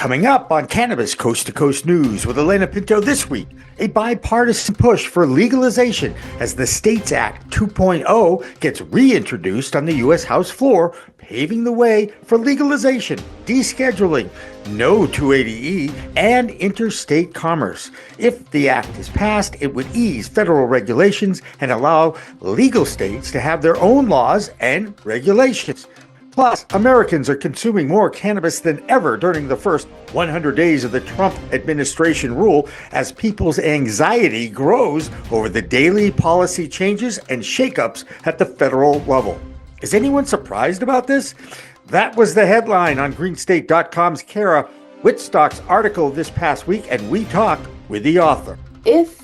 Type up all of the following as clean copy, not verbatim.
Coming up on Cannabis Coast to Coast News with Alaina Pinto this week, a bipartisan push for legalization as the States Act 2.0 gets reintroduced on the U.S. House floor, paving the way for legalization, descheduling, no 280E, and interstate commerce. If the act is passed, it would ease federal regulations and allow legal states to have their own laws and regulations. Plus, Americans are consuming more cannabis than ever during the first 100 days of the Trump administration rule as people's anxiety grows over the daily policy changes and shakeups at the federal level. Is anyone surprised about this? That was the headline on GreenState.com's Cara Wietstock's article this past week, and we talked with the author. If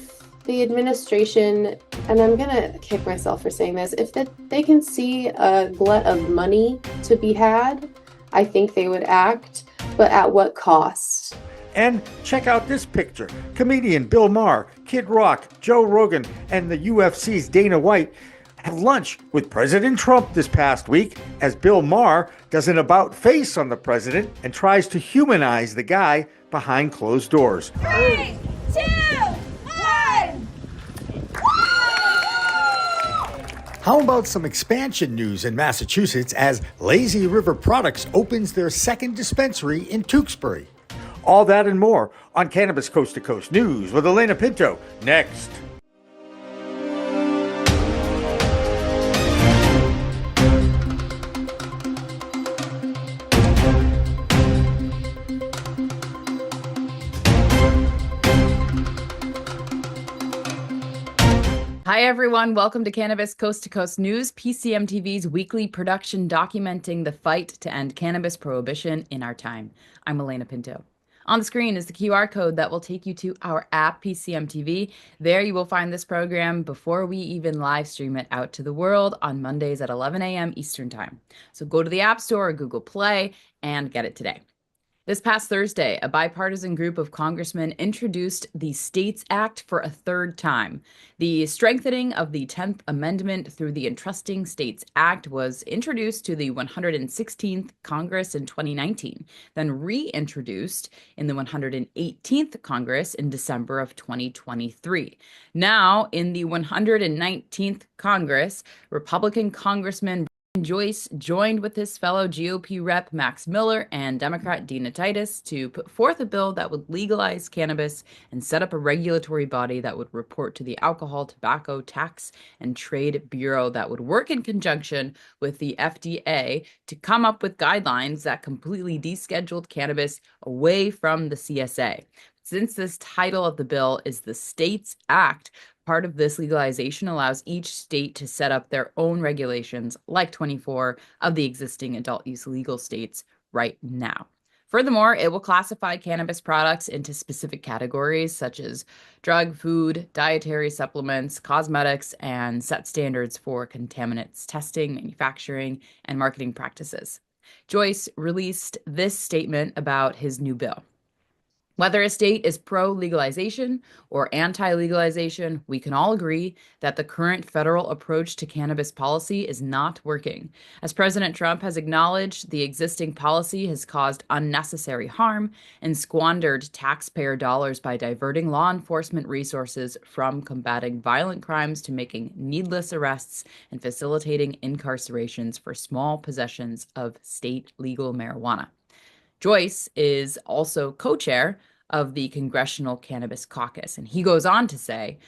the administration, and I'm going to kick myself for saying this, if they can see a glut of money to be had, I think they would act, but at what cost? And check out this picture. Comedian Bill Maher, Kid Rock, Joe Rogan, and the UFC's Dana White had lunch with President Trump this past week as Bill Maher does an about-face on the president and tries to humanize the guy behind closed doors. 3, 2, How about some expansion news in Massachusetts as Lazy River Products opens their second dispensary in Tewksbury? All that and more on Cannabis Coast to Coast News with Alaina Pinto next. Hi, everyone. Welcome to Cannabis Coast to Coast News, PCM TV's weekly production documenting the fight to end cannabis prohibition in our time. I'm Alaina Pinto. On the screen is the QR code that will take you to our app, PCM TV. There you will find this program before we even live stream it out to the world on Mondays at 11 a.m. Eastern Time. So go to the App Store or Google Play and get it today. This past Thursday, a bipartisan group of congressmen introduced the States Act for a third time. The strengthening of the 10th Amendment through the Entrusting States Act was introduced to the 116th Congress in 2019, then reintroduced in the 118th Congress in December of 2023. Now, in the 119th Congress, Republican Congressman Joyce joined with his fellow GOP rep Max Miller and Democrat Dina Titus to put forth a bill that would legalize cannabis and set up a regulatory body that would report to the Alcohol, Tobacco, Tax, and Trade Bureau that would work in conjunction with the FDA to come up with guidelines that completely descheduled cannabis away from the CSA. Since this title of the bill is the States Act, part of this legalization allows each state to set up their own regulations, like 24 of the existing adult use legal states right now. Furthermore, it will classify cannabis products into specific categories such as drug, food, dietary supplements, cosmetics, and set standards for contaminants testing, manufacturing, and marketing practices. Joyce released this statement about his new bill. Whether a state is pro-legalization or anti-legalization, we can all agree that the current federal approach to cannabis policy is not working. As President Trump has acknowledged, the existing policy has caused unnecessary harm and squandered taxpayer dollars by diverting law enforcement resources from combating violent crimes to making needless arrests and facilitating incarcerations for small possessions of state legal marijuana. Joyce is also co-chair of the Congressional Cannabis Caucus, and he goes on to say,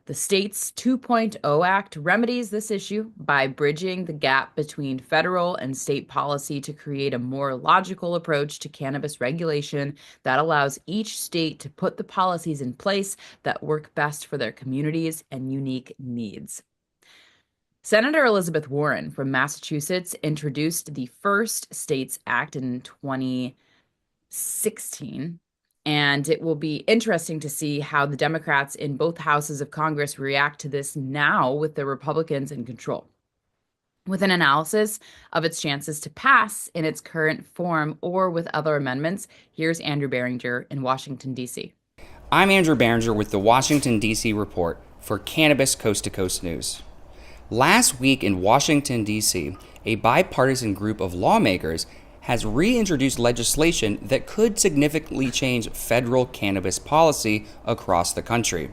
the state's 2.0 Act remedies this issue by bridging the gap between federal and state policy to create a more logical approach to cannabis regulation that allows each state to put the policies in place that work best for their communities and unique needs. Senator Elizabeth Warren from Massachusetts introduced the first States Act in 2016, and it will be interesting to see how the Democrats in both houses of Congress react to this now with the Republicans in control. With an analysis of its chances to pass in its current form or with other amendments, here's Andrew Behringer in Washington, D.C. I'm Andrew Behringer with the Washington, D.C. Report for Cannabis Coast to Coast News. Last week in Washington, D.C., a bipartisan group of lawmakers has reintroduced legislation that could significantly change federal cannabis policy across the country.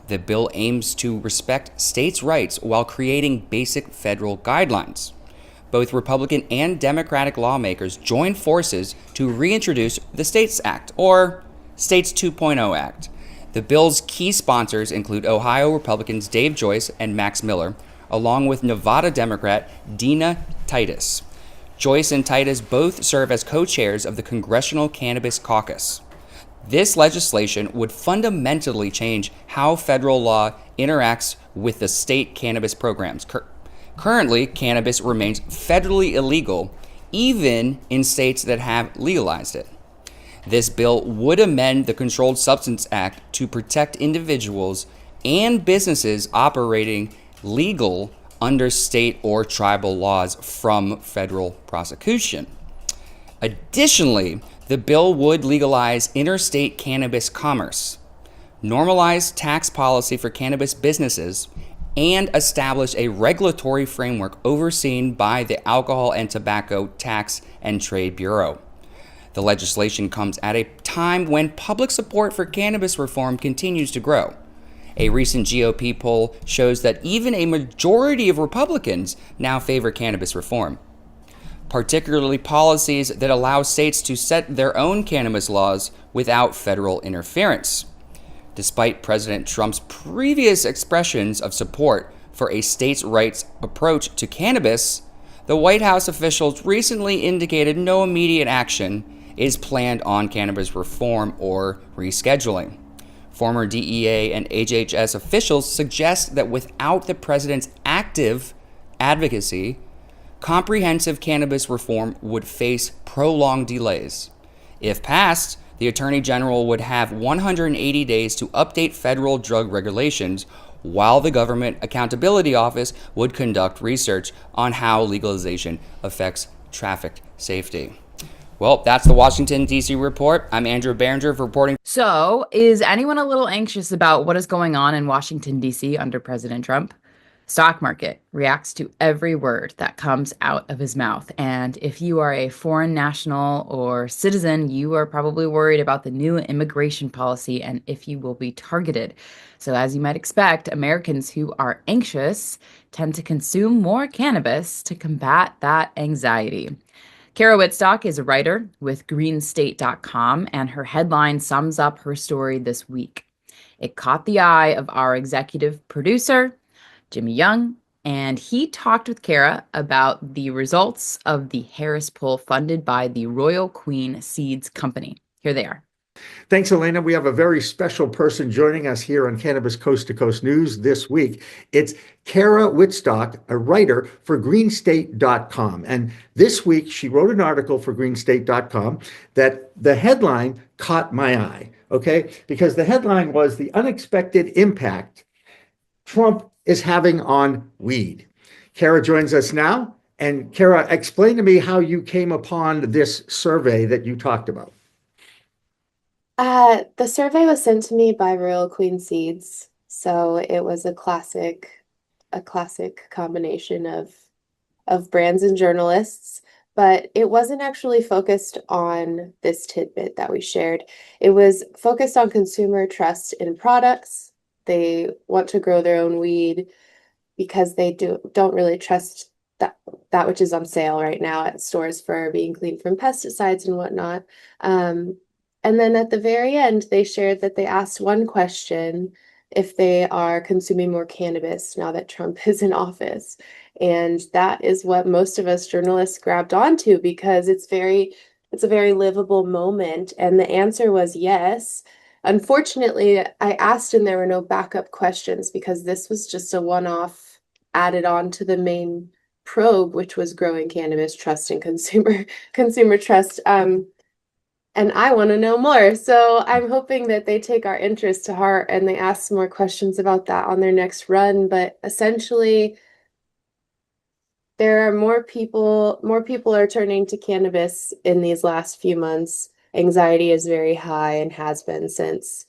The bill aims to respect states' rights while creating basic federal guidelines. Both Republican and Democratic lawmakers joined forces to reintroduce the STATES Act, or States 2.0 Act. The bill's key sponsors include Ohio Republicans Dave Joyce and Max Miller, along with Nevada Democrat Dina Titus. Joyce and Titus both serve as co-chairs of the Congressional Cannabis Caucus. This legislation would fundamentally change how federal law interacts with the state cannabis programs. Currently, cannabis remains federally illegal, even in states that have legalized it. This bill would amend the Controlled Substance Act to protect individuals and businesses operating legal under state or tribal laws from federal prosecution. Additionally, the bill would legalize interstate cannabis commerce, normalize tax policy for cannabis businesses, and establish a regulatory framework overseen by the Alcohol and Tobacco Tax and Trade Bureau. The legislation comes at a time when public support for cannabis reform continues to grow. A recent GOP poll shows that even a majority of Republicans now favor cannabis reform, particularly policies that allow states to set their own cannabis laws without federal interference. Despite President Trump's previous expressions of support for a states' rights approach to cannabis, the White House officials recently indicated no immediate action is planned on cannabis reform or rescheduling. Former DEA and HHS officials suggest that without the president's active advocacy, comprehensive cannabis reform would face prolonged delays. If passed, the Attorney General would have 180 days to update federal drug regulations, while the Government Accountability Office would conduct research on how legalization affects traffic safety. Well, that's the Washington, D.C. report. I'm Andrew Behringer reporting. So, is anyone a little anxious about what is going on in Washington, D.C. under President Trump? Stock market reacts to every word that comes out of his mouth. And if you are a foreign national or citizen, you are probably worried about the new immigration policy and if you will be targeted. So as you might expect, Americans who are anxious tend to consume more cannabis to combat that anxiety. Cara Wietstock is a writer with greenstate.com, and her headline sums up her story this week. It caught the eye of our executive producer, Jimmy Young, and he talked with Cara about the results of the Harris poll funded by the Royal Queen Seeds Company. Here they are. Thanks, Alaina. We have a very special person joining us here on Cannabis Coast to Coast News this week. It's Cara Wietstock, a writer for greenstate.com. And this week, she wrote an article for greenstate.com that the headline caught my eye, okay? Because the headline was the unexpected impact Trump is having on weed. Cara joins us now. And Cara, explain to me how you came upon this survey that you talked about. The survey was sent to me by Royal Queen Seeds, so it was a classic combination of brands and journalists, but it wasn't actually focused on this tidbit that we shared. It was focused on consumer trust in products. They want to grow their own weed because they don't really trust that which is on sale right now at stores for being clean from pesticides and whatnot. And then at the very end, they shared that they asked one question if they are consuming more cannabis now that Trump is in office. And that is what most of us journalists grabbed onto because it's a very livable moment. And the answer was yes. Unfortunately, I asked and there were no backup questions because this was just a one-off added on to the main probe, which was growing cannabis trust and consumer trust. And I want to know more. So I'm hoping that they take our interest to heart and they ask some more questions about that on their next run. But essentially, there are more people are turning to cannabis in these last few months. Anxiety is very high and has been since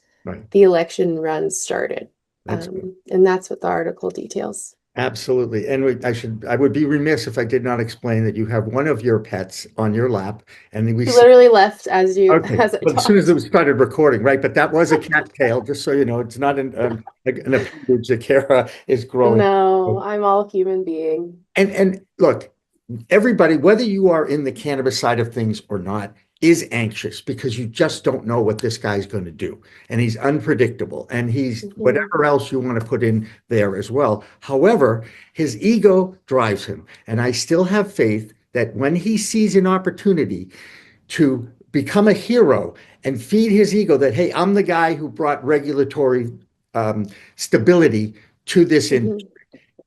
the election run started. And that's what the article details. Absolutely. And I would be remiss if I did not explain that you have one of your pets on your lap. And we He see, literally left okay, as I but as soon as it talked. was started recording, right? But that was a cattail, just so you know, it's not an appendage that Cara is growing. No, I'm all human being. And look, everybody, whether you are in the cannabis side of things or not, is anxious because you just don't know what this guy's going to do. And he's unpredictable and he's Mhm. whatever else you want to put in there as well. However, his ego drives him. And I still have faith that when he sees an opportunity to become a hero and feed his ego that, hey, I'm the guy who brought regulatory stability to this industry. Mhm.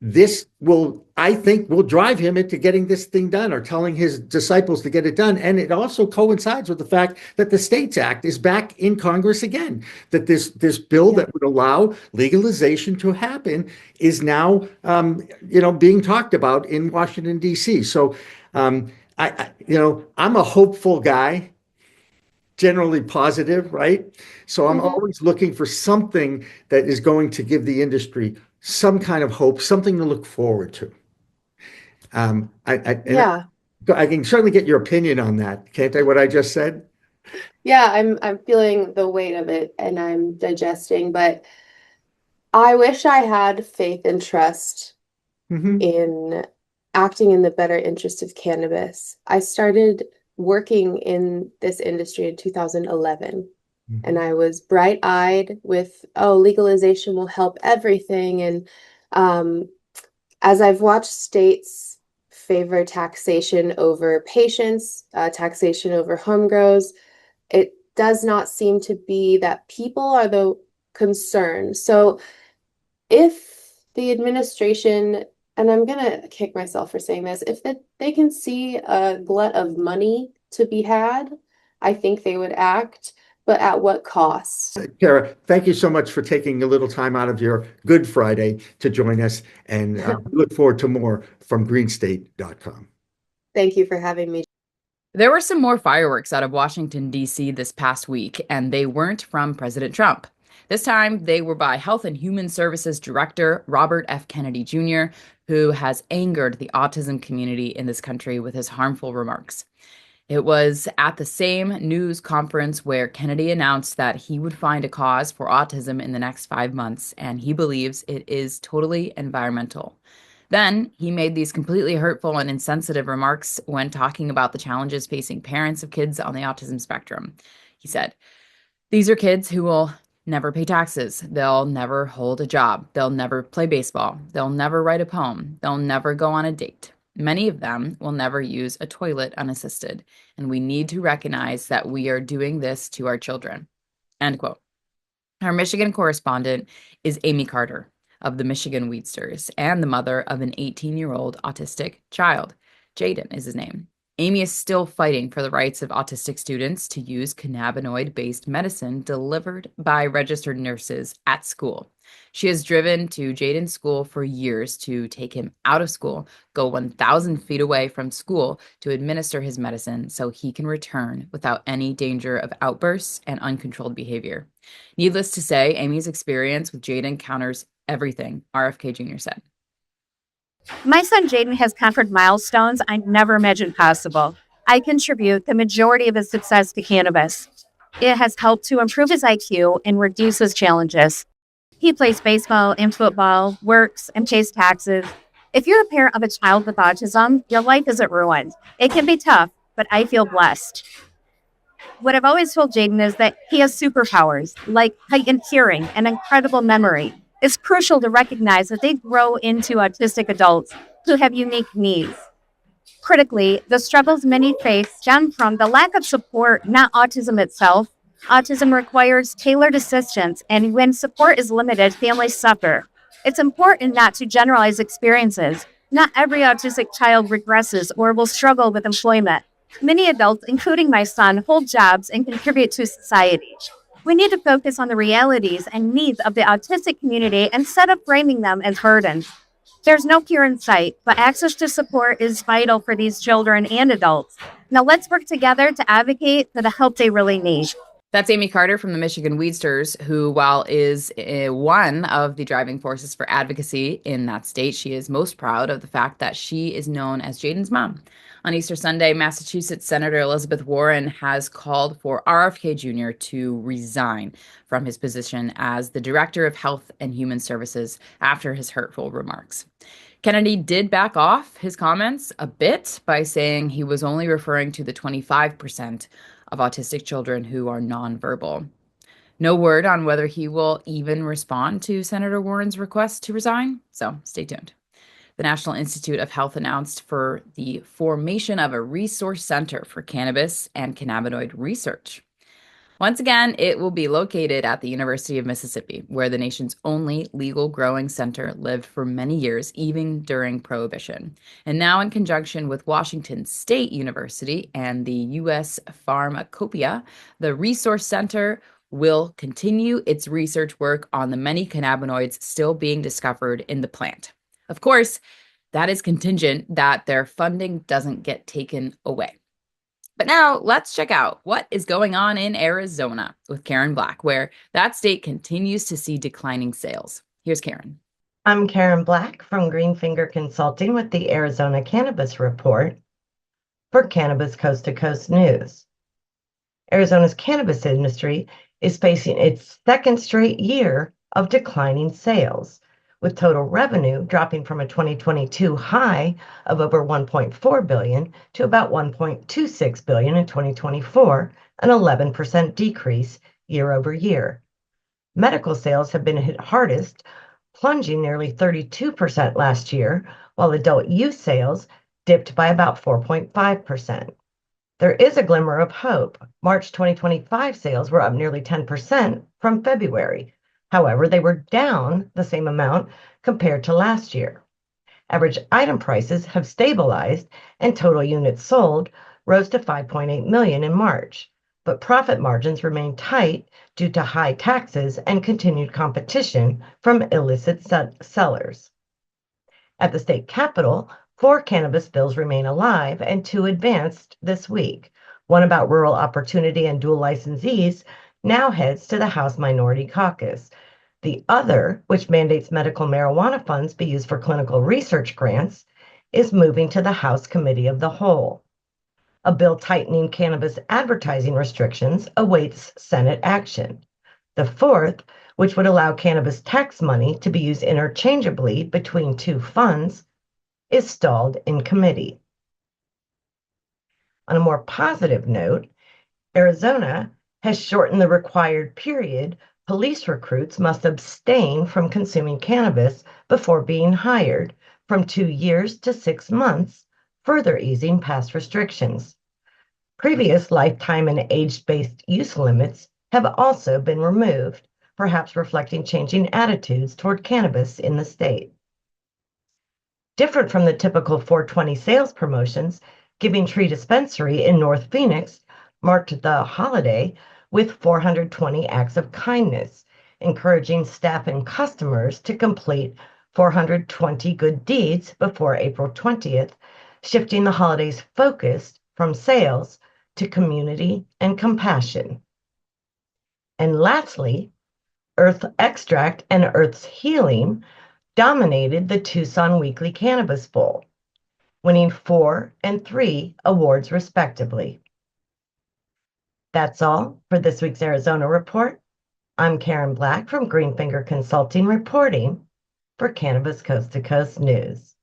This will, I think, will drive him into getting this thing done or telling his disciples to get it done. And it also coincides with the fact that the States Act is back in Congress again, that this bill Yeah. that would allow legalization to happen is now, being talked about in Washington, D.C. So, I'm a hopeful guy, generally positive, right? So I'm Mhm. always looking for something that is going to give the industry some kind of hope, something to look forward to. Yeah. I can certainly get your opinion on that, can't I? What I just said. Yeah, I'm feeling the weight of it and I'm digesting, but I wish I had faith and trust Hmm. in acting in the better interest of cannabis. I started working in this industry in 2011, and I was bright-eyed with, oh, legalization will help everything. And um, as I've watched states favor taxation over patients, taxation over home grows, it does not seem to be that people are the concern. So if the administration, and I'm gonna kick myself for saying this, if they can see a glut of money to be had, I think they would act, but at what cost? Cara, thank you so much for taking a little time out of your Good Friday to join us. And we look forward to more from greenstate.com. Thank you for having me. There were some more fireworks out of Washington, D.C. this past week, and they weren't from President Trump. This time, they were by Health and Human Services Director Robert F. Kennedy Jr., who has angered the autism community in this country with his harmful remarks. It was at the same news conference where Kennedy announced that he would find a cause for autism in the next 5 months, and he believes it is totally environmental. Then he made these completely hurtful and insensitive remarks when talking about the challenges facing parents of kids on the autism spectrum. He said, "These are kids who will never pay taxes. They'll never hold a job. They'll never play baseball. They'll never write a poem. They'll never go on a date. Many of them will never use a toilet unassisted. And we need to recognize that we are doing this to our children." End quote. Our Michigan correspondent is Amy Carter of the Michigan Wheatsters and the mother of an 18-year-old autistic child. Jaden is his name. Amy is still fighting for the rights of autistic students to use cannabinoid-based medicine delivered by registered nurses at school. She has driven to Jaden's school for years to take him out of school, go 1,000 feet away from school to administer his medicine so he can return without any danger of outbursts and uncontrolled behavior. Needless to say, Amy's experience with Jaden counters everything RFK Jr. said. My son Jaden has conquered milestones I never imagined possible. I contribute the majority of his success to cannabis. It has helped to improve his IQ and reduce his challenges. He plays baseball and football, works, and pays taxes. If you're a parent of a child with autism, your life isn't ruined. It can be tough, but I feel blessed. What I've always told Jaden is that he has superpowers, like heightened hearing and incredible memory. It's crucial to recognize that they grow into autistic adults who have unique needs. Critically, the struggles many face stem from the lack of support, not autism itself. Autism requires tailored assistance, and when support is limited, families suffer. It's important not to generalize experiences. Not every autistic child regresses or will struggle with employment. Many adults, including my son, hold jobs and contribute to society. We need to focus on the realities and needs of the autistic community instead of framing them as burdens. There's no cure in sight, but access to support is vital for these children and adults. Now let's work together to advocate for the help they really need. That's Amy Carter from the Michigan Weedsters, who, while is one of the driving forces for advocacy in that state, she is most proud of the fact that she is known as Jaden's mom. On Easter Sunday, Massachusetts Senator Elizabeth Warren has called for RFK Jr. to resign from his position as the Director of Health and Human Services after his hurtful remarks. Kennedy did back off his comments a bit by saying he was only referring to the 25% of autistic children who are nonverbal. No word on whether he will even respond to Senator Warren's request to resign, so stay tuned. The National Institute of Health announced for the formation of a resource center for cannabis and cannabinoid research. Once again, it will be located at the University of Mississippi, where the nation's only legal growing center lived for many years, even during Prohibition. And now, in conjunction with Washington State University and the U.S. Pharmacopoeia, the Resource Center will continue its research work on the many cannabinoids still being discovered in the plant. Of course, that is contingent that their funding doesn't get taken away. But now let's check out what is going on in Arizona with Karen Black, where that state continues to see declining sales. Here's Karen. I'm Karen Black from Greenfinger Consulting with the Arizona Cannabis Report for Cannabis Coast to Coast News. Arizona's cannabis industry is facing its second straight year of declining sales, with total revenue dropping from a 2022 high of over $1.4 billion to about $1.26 billion in 2024, an 11% decrease year over year. Medical sales have been hit hardest, plunging nearly 32% last year, while adult use sales dipped by about 4.5%. There is a glimmer of hope. March 2025 sales were up nearly 10% from February. However, they were down the same amount compared to last year. Average item prices have stabilized and total units sold rose to 5.8 million in March, but profit margins remain tight due to high taxes and continued competition from illicit sellers. At the state capitol, 4 cannabis bills remain alive and 2 advanced this week. One about rural opportunity and dual licensees now heads to the House Minority Caucus. The other, which mandates medical marijuana funds be used for clinical research grants, is moving to the House Committee of the Whole. A bill tightening cannabis advertising restrictions awaits Senate action. The fourth, which would allow cannabis tax money to be used interchangeably between 2 funds, is stalled in committee. On a more positive note, Arizona has shortened the required period police recruits must abstain from consuming cannabis before being hired from 2 years to 6 months, further easing past restrictions. Previous lifetime and age-based use limits have also been removed, perhaps reflecting changing attitudes toward cannabis in the state. Different from the typical 420 sales promotions, Giving Tree Dispensary in North Phoenix marked the holiday with 420 acts of kindness, encouraging staff and customers to complete 420 good deeds before April 20th, shifting the holiday's focus from sales to community and compassion. And lastly, Earth Extract and Earth's Healing dominated the Tucson Weekly Cannabis Bowl, winning 4 and 3 awards respectively. That's all for this week's Arizona Report. I'm Karen Black from Greenfinger Consulting reporting for Cannabis Coast to Coast News.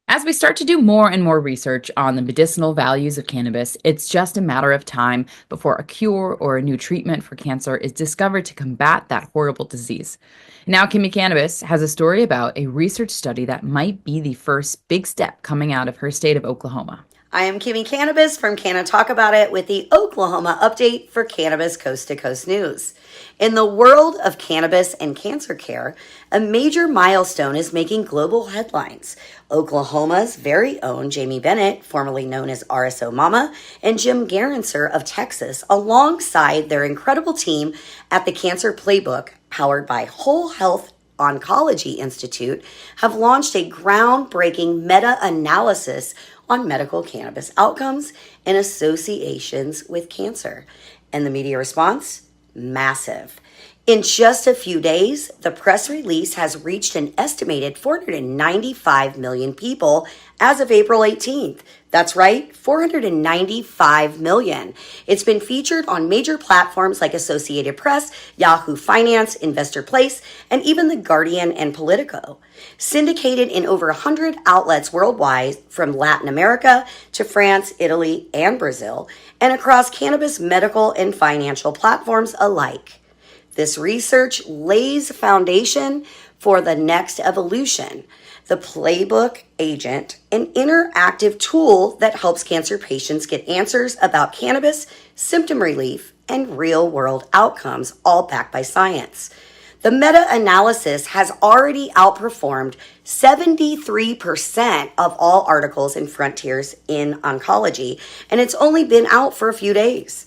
As we start to do more and more research on the medicinal values of cannabis, it's just a matter of time before a cure or a new treatment for cancer is discovered to combat that horrible disease. Now, Kimmie Cannabis has a story about a research study that might be the first big step coming out of her state of Oklahoma. I am Kimmie Cannabis from Can I Talk About It with the Oklahoma update for Cannabis Coast to Coast News. In the world of cannabis and cancer care, a major milestone is making global headlines. Oklahoma's very own Jamie Bennett, formerly known as RSO Mama, and Jim Garancer of Texas, alongside their incredible team at the Cancer Playbook, powered by Whole Health Oncology Institute, have launched a groundbreaking meta-analysis on medical cannabis outcomes and associations with cancer. And the media response? massive. In just a few days, the press release has reached an estimated 495 million people as of April 18th. That's right, 495 million. It's been featured on major platforms like Associated Press, Yahoo Finance, Investor Place, and even The Guardian and Politico. Syndicated in over 100 outlets worldwide, from Latin America to France, Italy, and Brazil, and across cannabis, medical, and financial platforms alike. This research lays foundation for the next evolution, the Playbook Agent, an interactive tool that helps cancer patients get answers about cannabis, symptom relief, and real-world outcomes, all backed by science. The meta-analysis has already outperformed 73% of all articles in Frontiers in Oncology, and it's only been out for a few days.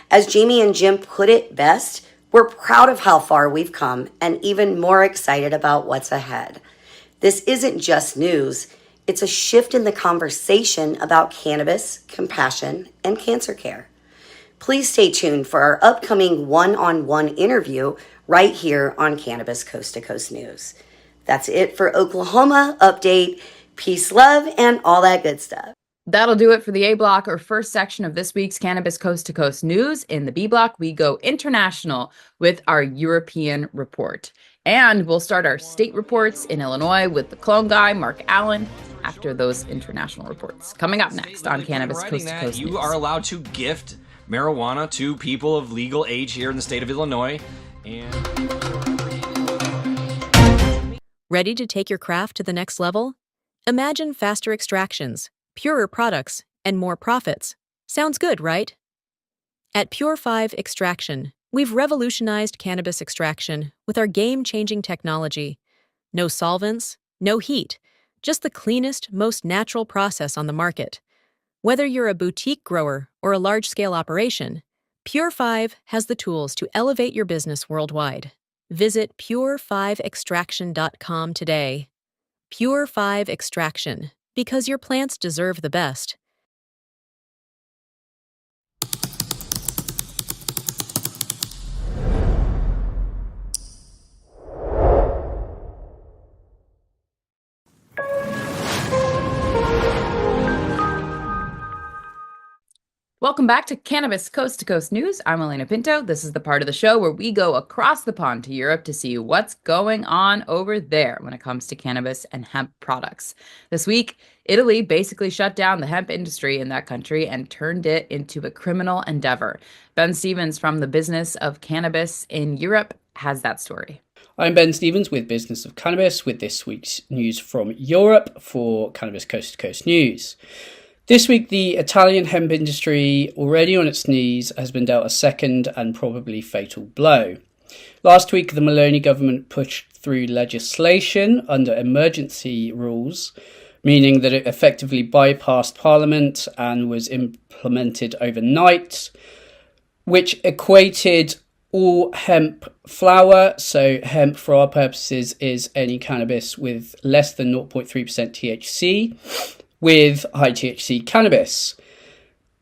As Jamie and Jim put it best, we're proud of how far we've come and even more excited about what's ahead. This isn't just news, it's a shift in the conversation about cannabis, compassion, and cancer care. Please stay tuned for our upcoming one-on-one interview right here on Cannabis Coast to Coast News. That's it for Oklahoma Update. Peace, love, and all that good stuff. That'll do it for the A block, or first section of this week's Cannabis Coast to Coast News. In the B block, we go international with our European report. And we'll start our state reports in Illinois with the clone guy, Mark Allen, after those international reports. Coming up next on Cannabis Coast to Coast News. You are allowed to gift marijuana to people of legal age here in the state of Illinois. Ready to take your craft to the next level? Imagine faster extractions, purer products, and more profits. Sounds good, right? At Pure 5 Extraction, we've revolutionized cannabis extraction with our game-changing technology. No solvents, no heat, just the cleanest, most natural process on the market. Whether you're a boutique grower or a large-scale operation, Pure 5 has the tools to elevate your business worldwide. Visit pure5extraction.com today. Pure 5 Extraction, because your plants deserve the best. Welcome back to Cannabis Coast to Coast News. I'm Alaina Pinto. This is the part of the show where we go across the pond to Europe to see what's going on over there when it comes to cannabis and hemp products. This week, Italy basically shut down the hemp industry in that country and turned it into a criminal endeavor. Ben Stevens from the Business of Cannabis in Europe has that story. I'm Ben Stevens with Business of Cannabis with this week's news from Europe for Cannabis Coast to Coast News. This week, the Italian hemp industry, already on its knees, has been dealt a second and probably fatal blow. Last week, the Meloni government pushed through legislation under emergency rules, meaning that it effectively bypassed Parliament and was implemented overnight, which equated all hemp flower, so hemp for our purposes is any cannabis with less than 0.3% THC, with high THC cannabis,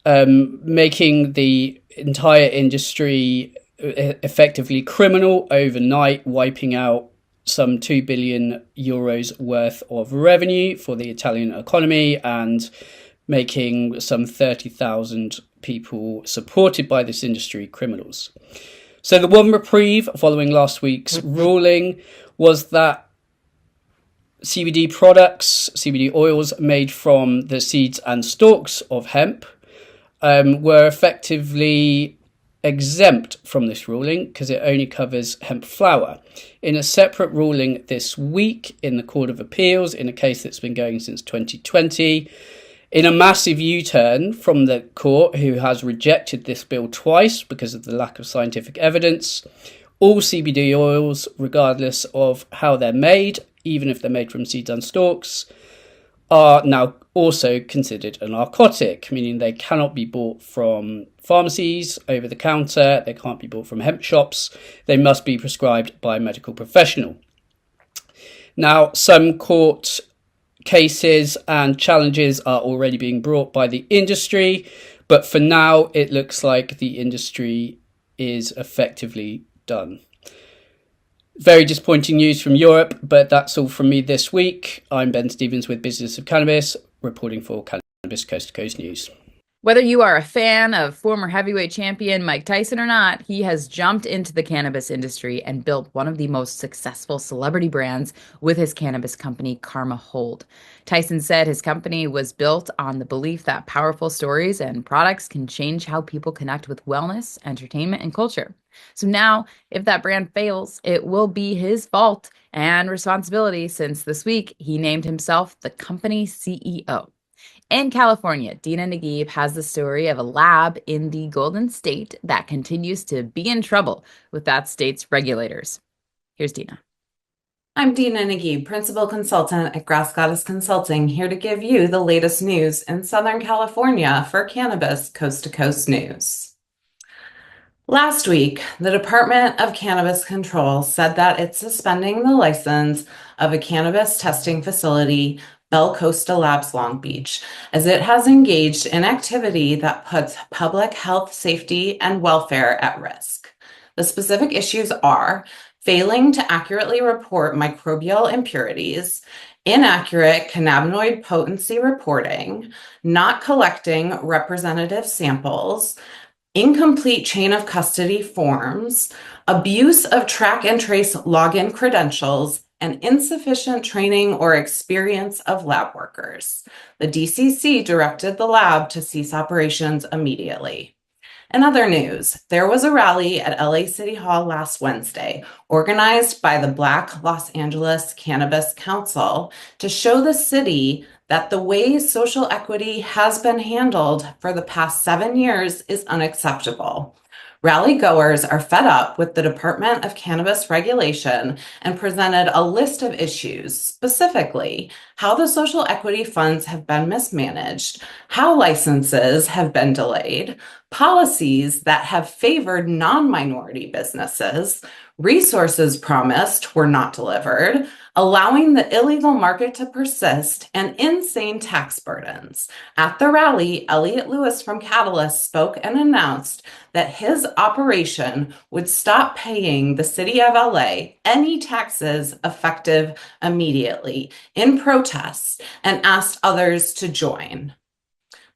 making the entire industry effectively criminal overnight, wiping out some 2 billion euros worth of revenue for the Italian economy and making some 30,000 people supported by this industry criminals. So the one reprieve following last week's ruling was that CBD products, CBD oils made from the seeds and stalks of hemp were effectively exempt from this ruling because it only covers hemp flower. In a separate ruling this week in the Court of Appeals, in a case that's been going since 2020, in a massive U-turn from the court, who has rejected this bill twice because of the lack of scientific evidence, all CBD oils, regardless of how they're made, even if they're made from seeds and stalks, are now also considered a narcotic, meaning they cannot be bought from pharmacies over the counter, they can't be bought from hemp shops, they must be prescribed by a medical professional. Now, some court cases and challenges are already being brought by the industry, but for now it looks like the industry is effectively done. Very disappointing news from Europe, but that's all from me this week. I'm Ben Stevens with Business of Cannabis, reporting for Cannabis Coast to Coast News. Whether you are a fan of former heavyweight champion Mike Tyson or not, he has jumped into the cannabis industry and built one of the most successful celebrity brands with his cannabis company, Karma Hold. Tyson said his company was built on the belief that powerful stories and products can change how people connect with wellness, entertainment, and culture. So now, if that brand fails, it will be his fault and responsibility, since this week he named himself the company CEO. In California, Dina Naguib has the story of a lab in the Golden State that continues to be in trouble with that state's regulators. Here's Dina. I'm Dina Naguib, Principal Consultant at Grass Goddess Consulting, here to give you the latest news in Southern California for Cannabis Coast to Coast News. Last week, the Department of Cannabis Control said that it's suspending the license of a cannabis testing facility, Bel Costa Labs Long Beach, as it has engaged in activity that puts public health, safety, and welfare at risk. The specific issues are failing to accurately report microbial impurities, inaccurate cannabinoid potency reporting, not collecting representative samples, incomplete chain of custody forms, abuse of track and trace login credentials, and insufficient training or experience of lab workers. The DCC directed the lab to cease operations immediately. In other news, there was a rally at LA City Hall last Wednesday, organized by the Black Los Angeles Cannabis Council, to show the city that the way social equity has been handled for the past 7 years is unacceptable. Rally goers are fed up with the Department of Cannabis regulation and presented a list of issues, specifically how the social equity funds have been mismanaged, how licenses have been delayed, policies that have favored non-minority businesses, resources promised were not delivered, allowing the illegal market to persist, and insane tax burdens. At the rally, Elliot Lewis from Catalyst spoke and announced that his operation would stop paying the city of LA any taxes effective immediately in protest, and asked others to join.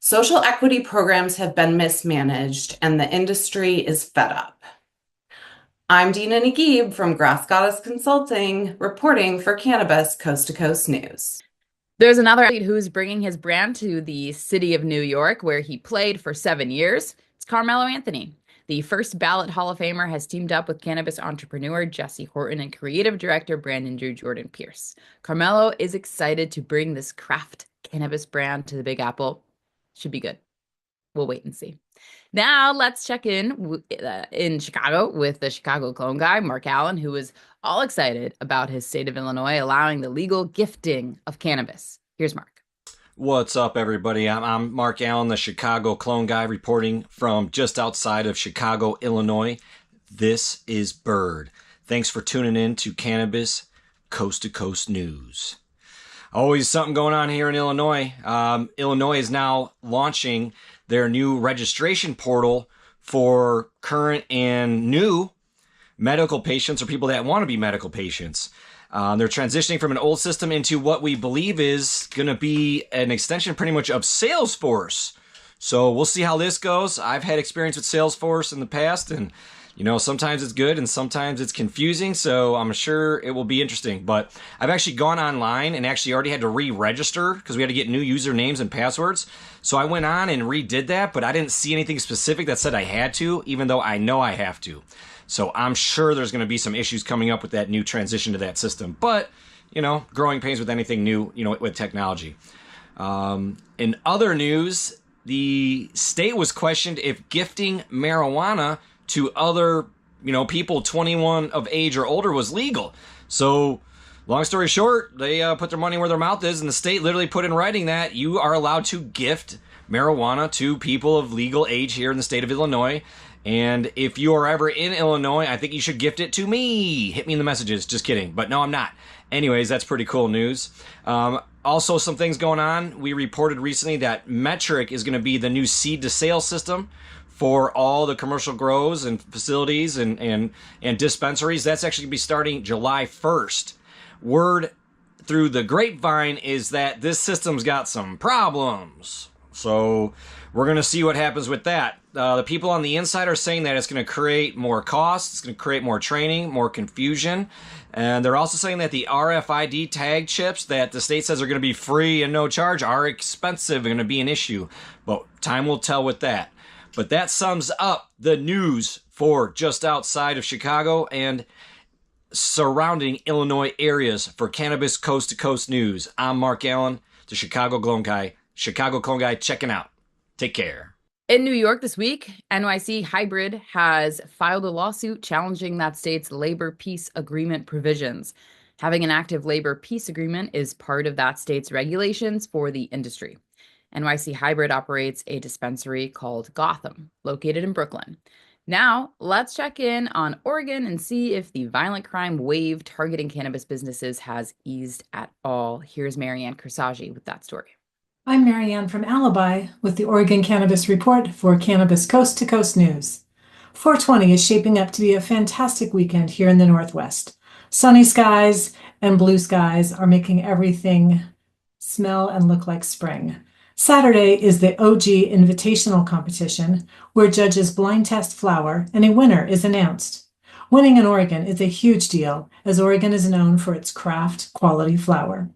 Social equity programs have been mismanaged and the industry is fed up. I'm Dina Naguib from Grass Goddess Consulting, reporting for Cannabis Coast to Coast News. There's another athlete who's bringing his brand to the city of New York, where he played for 7 years. It's Carmelo Anthony. The first ballot Hall of Famer has teamed up with cannabis entrepreneur Jesse Horton and creative director Brandon Drew Jordan Pierce. Carmelo is excited to bring this craft cannabis brand to the Big Apple. Should be good. We'll wait and see. Now let's check in Chicago with the Chicago clone guy, Mark Allen, who is all excited about his state of Illinois allowing the legal gifting of cannabis. Here's Mark. What's up, everybody? I'm Mark Allen, the Chicago clone guy, reporting from just outside of Chicago, Illinois. This is Bird. Thanks for tuning in to Cannabis Coast to Coast News. Always something going on here in Illinois. Illinois is now launching their new registration portal for current and new medical patients or people that want to be medical patients. They're transitioning from an old system into what we believe is going to be an extension pretty much of Salesforce. So we'll see how this goes. I've had experience with Salesforce in the past, and you know, sometimes it's good and sometimes it's confusing, so I'm sure it will be interesting. But I've actually gone online and actually already had to re-register because we had to get new usernames and passwords. So I went on and redid that, but I didn't see anything specific that said I had to, even though I know I have to. So I'm sure there's going to be some issues coming up with that new transition to that system. But, you know, growing pains with anything new, you know, with technology. In other news, the state was questioned if gifting marijuana to other, you know, people 21 of age or older was legal. So, long story short, they put their money where their mouth is, and the state literally put in writing that you are allowed to gift marijuana to people of legal age here in the state of Illinois. And if you are ever in Illinois, I think you should gift it to me. Hit me in the messages. Just kidding. But no, I'm not. Anyways, that's pretty cool news. Also, some things going on. We reported recently that Metric is going to be the new seed to sale system for all the commercial grows and facilities and dispensaries. That's actually going to be starting July 1st. Word through the grapevine is that this system's got some problems. So we're going to see what happens with that. The people on the inside are saying that it's going to create more costs, it's going to create more training, more confusion. And they're also saying that the RFID tag chips that the state says are going to be free and no charge are expensive and going to be an issue. But time will tell with that. But that sums up the news for just outside of Chicago and surrounding Illinois areas for Cannabis Coast to Coast News. I'm Mark Allen, the Chicago Clone Guy. Chicago Clone Guy checking out. Take care. In New York this week, NYC Hybrid has filed a lawsuit challenging that state's labor peace agreement provisions. Having an active labor peace agreement is part of that state's regulations for the industry. NYC Hybrid operates a dispensary called Gotham, located in Brooklyn. Now, let's check in on Oregon and see if the violent crime wave targeting cannabis businesses has eased at all. Here's Marianne Kersagi with that story. I'm Marianne from Alibi with the Oregon Cannabis Report for Cannabis Coast to Coast News. 420 is shaping up to be a fantastic weekend here in the Northwest. Sunny skies and blue skies are making everything smell and look like spring. Saturday is the OG Invitational Competition, where judges blind test flower and a winner is announced. Winning in Oregon is a huge deal, as Oregon is known for its craft quality flower.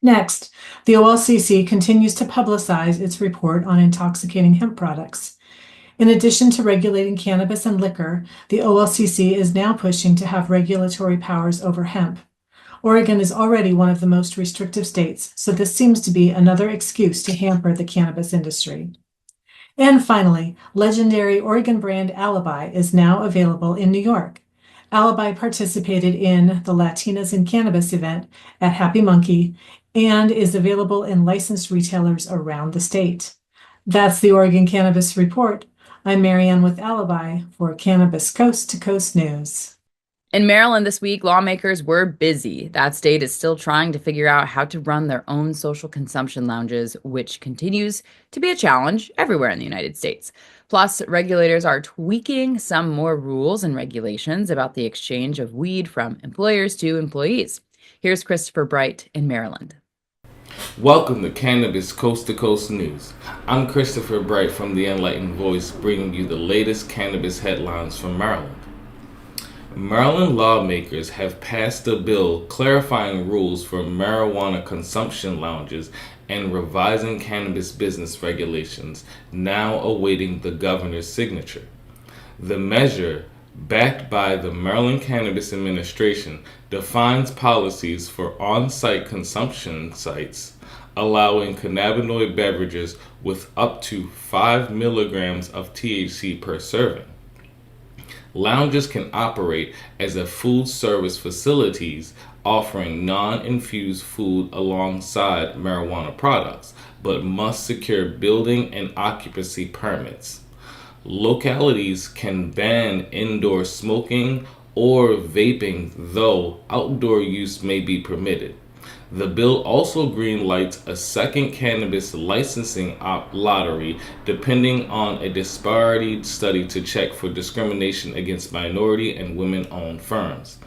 Next, the OLCC continues to publicize its report on intoxicating hemp products. In addition to regulating cannabis and liquor, the OLCC is now pushing to have regulatory powers over hemp. Oregon is already one of the most restrictive states, so this seems to be another excuse to hamper the cannabis industry. And finally, legendary Oregon brand Alibi is now available in New York. Alibi participated in the Latinas in Cannabis event at Happy Monkey and is available in licensed retailers around the state. That's the Oregon Cannabis Report. I'm Marianne with Alibi for Cannabis Coast to Coast News. In Maryland this week, lawmakers were busy. That state is still trying to figure out how to run their own social consumption lounges, which continues to be a challenge everywhere in the United States. Plus, regulators are tweaking some more rules and regulations about the exchange of weed from employers to employees. Here's Christopher Bright in Maryland. Welcome to Cannabis Coast to Coast News. I'm Christopher Bright from the Enlightened Voice, bringing you the latest cannabis headlines from Maryland. Maryland lawmakers have passed a bill clarifying rules for marijuana consumption lounges and revising cannabis business regulations, now awaiting the governor's signature. The measure, backed by the Maryland Cannabis Administration, defines policies for on-site consumption sites, allowing cannabinoid beverages with up to 5 milligrams of THC per serving. Lounges can operate as a food service facilities offering non-infused food alongside marijuana products, but must secure building and occupancy permits. Localities can ban indoor smoking or vaping, though outdoor use may be permitted. The bill also greenlights a second cannabis licensing lottery, depending on a disparity study to check for discrimination against minority and women-owned firms.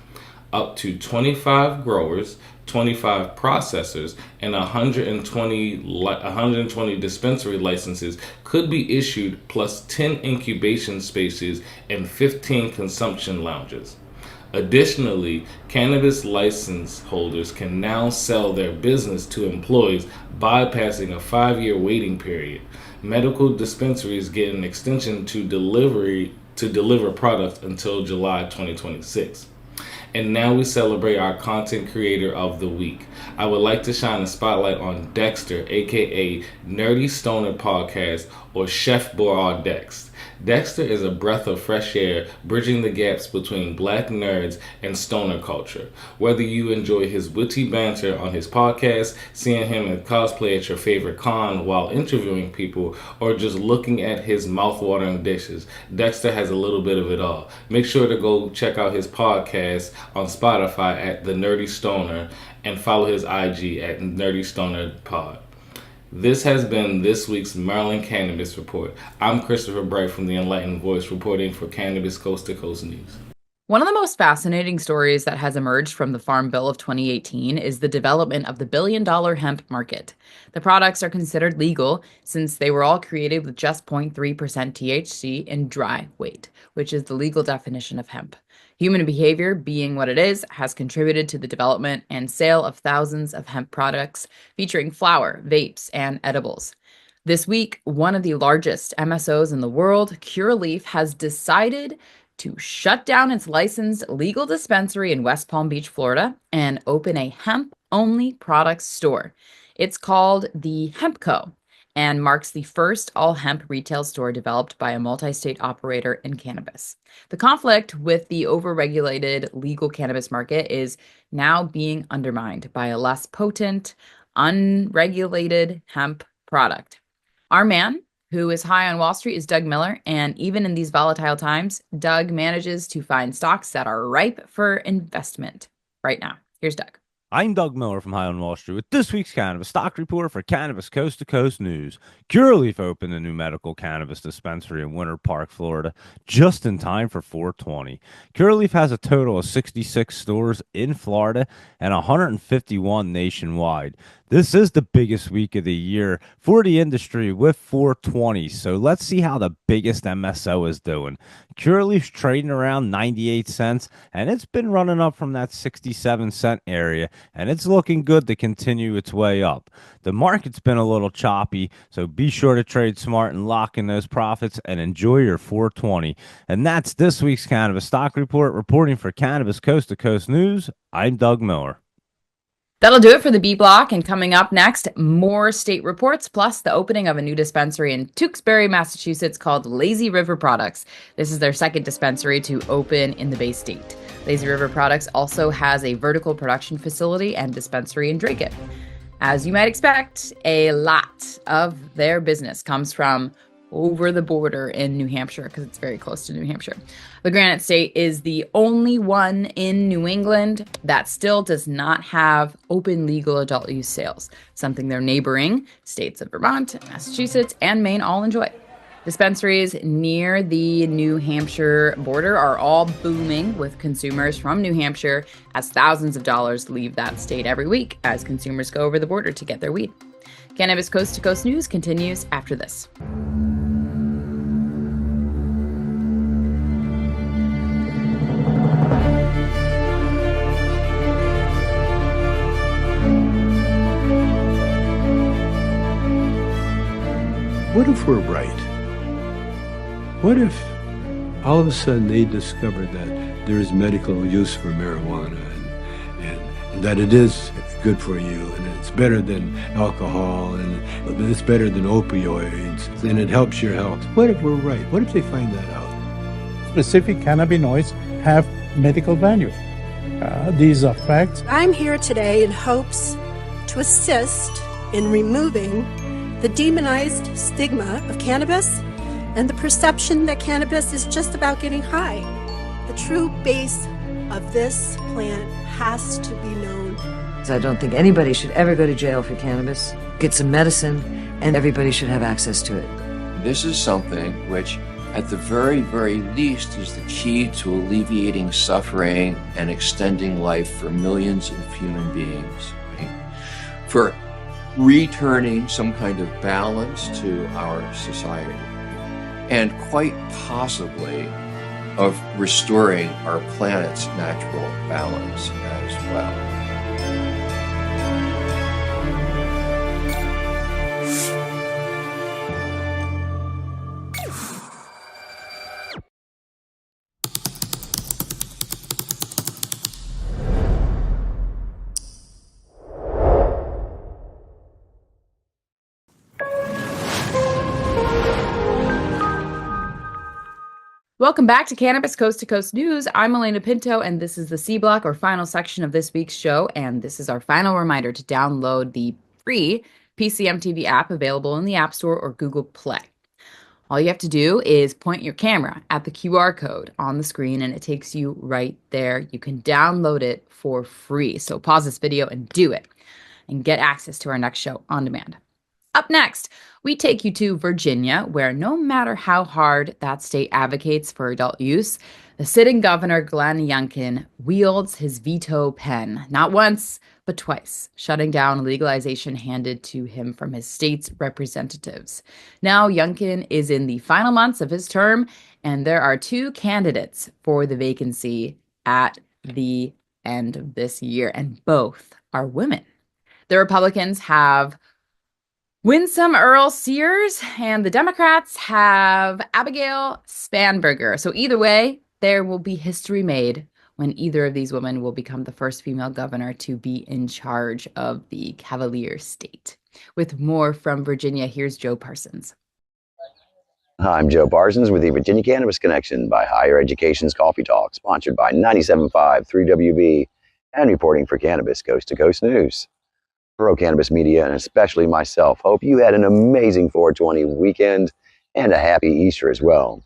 Up to 25 growers, 25 processors, and 120 dispensary licenses could be issued, plus 10 incubation spaces and 15 consumption lounges. Additionally, cannabis license holders can now sell their business to employees, bypassing a 5-year waiting period. Medical dispensaries get an extension to deliver products until July 2026. And now we celebrate our content creator of the week. I would like to shine a spotlight on Dexter, aka Nerdy Stoner Podcast, or Chef Bois Dex. Dexter is a breath of fresh air, bridging the gaps between black nerds and stoner culture. Whether you enjoy his witty banter on his podcast, seeing him in cosplay at your favorite con while interviewing people, or just looking at his mouth-watering dishes, Dexter has a little bit of it all. Make sure to go check out his podcast on Spotify at The Nerdy Stoner and follow his IG at Nerdy Stoner Pod. This has been this week's Maryland Cannabis Report. I'm Christopher Bright from the Enlightened Voice reporting for Cannabis Coast to Coast News. One of the most fascinating stories that has emerged from the Farm Bill of 2018 is the development of the billion-dollar hemp market. The products are considered legal since they were all created with just 0.3% THC in dry weight, which is the legal definition of hemp. Human behavior, being what it is, has contributed to the development and sale of thousands of hemp products featuring flower, vapes, and edibles. This week, one of the largest MSOs in the world, Curaleaf, has decided to shut down its licensed legal dispensary in West Palm Beach, Florida, and open a hemp-only products store. It's called the Hemp Co. and marks the first all-hemp retail store developed by a multi-state operator in cannabis. The conflict with the overregulated legal cannabis market is now being undermined by a less potent, unregulated hemp product. Our man, who is high on Wall Street, is Doug Miller, and even in these volatile times, Doug manages to find stocks that are ripe for investment right now. Here's Doug. I'm Doug Miller from High on Wall Street with this week's Cannabis Stock Report for Cannabis Coast to Coast News. Curaleaf opened a new medical cannabis dispensary in Winter Park, Florida, just in time for 420. Curaleaf has a total of 66 stores in Florida and 151 nationwide. This is the biggest week of the year for the industry with 420. So let's see how the biggest MSO is doing. Curaleaf's trading around 98 cents, and it's been running up from that 67-cent area, and it's looking good to continue its way up. The market's been a little choppy, so be sure to trade smart and lock in those profits and enjoy your 420. And that's this week's Cannabis Stock Report. Reporting for Cannabis Coast to Coast News, I'm Doug Miller. That'll do it for the B block, and coming up next, more state reports, plus the opening of a new dispensary in Tewksbury, Massachusetts called Lazy River Products. This is their second dispensary to open in the Bay State. Lazy River Products also has a vertical production facility and dispensary in Dracut. As you might expect, a lot of their business comes from over the border in New Hampshire because it's very close to New Hampshire. The Granite State is the only one in New England that still does not have open legal adult use sales, something their neighboring states of Vermont, Massachusetts, and Maine all enjoy. Dispensaries near the New Hampshire border are all booming with consumers from New Hampshire as thousands of dollars leave that state every week as consumers go over the border to get their weed. Cannabis Coast to Coast News continues after this. What if we're right? What if all of a sudden they discovered that there is medical use for marijuana and that it is good for you and it's better than alcohol and it's better than opioids and it helps your health? What if we're right? What if they find that out? Specific cannabinoids have medical value. These are facts. I'm here today in hopes to assist in removing the demonized stigma of cannabis and the perception that cannabis is just about getting high. The true base of this plant has to be known. I don't think anybody should ever go to jail for cannabis. Get some medicine, and everybody should have access to it. This is something which, at the very, very least, is the key to alleviating suffering and extending life for millions of human beings. Right? For returning some kind of balance to our society, and quite possibly of restoring our planet's natural balance as well. Welcome back to Cannabis Coast to Coast News. I'm Alaina Pinto, and this is the Seablock, or final section of this week's show. And this is our final reminder to download the free PCM TV app available in the App Store or Google Play. All you have to do is point your camera at the QR code on the screen, and it takes you right there. You can download it for free. So pause this video and do it, and get access to our next show on demand. Up next, we take you to Virginia, where no matter how hard that state advocates for adult use, the sitting governor, Glenn Youngkin, wields his veto pen, not once, but twice, shutting down legalization handed to him from his state's representatives. Now, Youngkin is in the final months of his term, and there are 2 candidates for the vacancy at the end of this year, and both are women. The Republicans have Winsome Earl Sears, and the Democrats have Abigail Spanberger. So either way, there will be history made when either of these women will become the first female governor to be in charge of the Cavalier state. With more from Virginia, here's Joe Parsons. Hi, I'm Joe Parsons with the Virginia Cannabis Connection by Higher Education's Coffee Talk, sponsored by 97.5 3WB and reporting for Cannabis Coast to Coast News. Pro-cannabis media, and especially myself, hope you had an amazing 420 weekend and a happy Easter as well.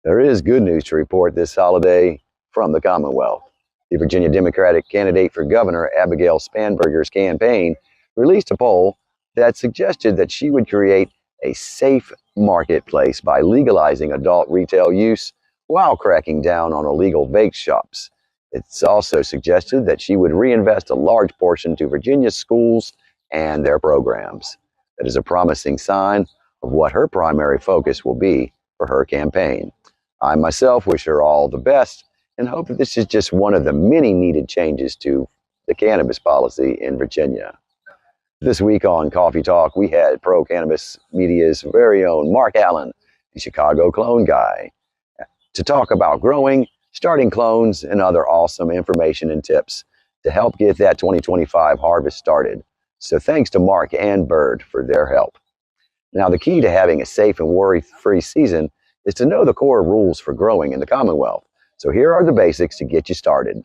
There is good news to report this holiday from the Commonwealth. The Virginia Democratic candidate for governor, Abigail Spanberger's campaign, released a poll that suggested that she would create a safe marketplace by legalizing adult retail use while cracking down on illegal vape shops. It's also suggested that she would reinvest a large portion to Virginia's schools and their programs. That is a promising sign of what her primary focus will be for her campaign. I myself wish her all the best and hope that this is just one of the many needed changes to the cannabis policy in Virginia. This week on Coffee Talk, we had pro-cannabis media's very own Mark Allen, the Chicago clone guy, to talk about growing, starting clones, and other awesome information and tips to help get that 2025 harvest started. So thanks to Mark and Bird for their help. Now, the key to having a safe and worry-free season is to know the core rules for growing in the Commonwealth. So here are the basics to get you started.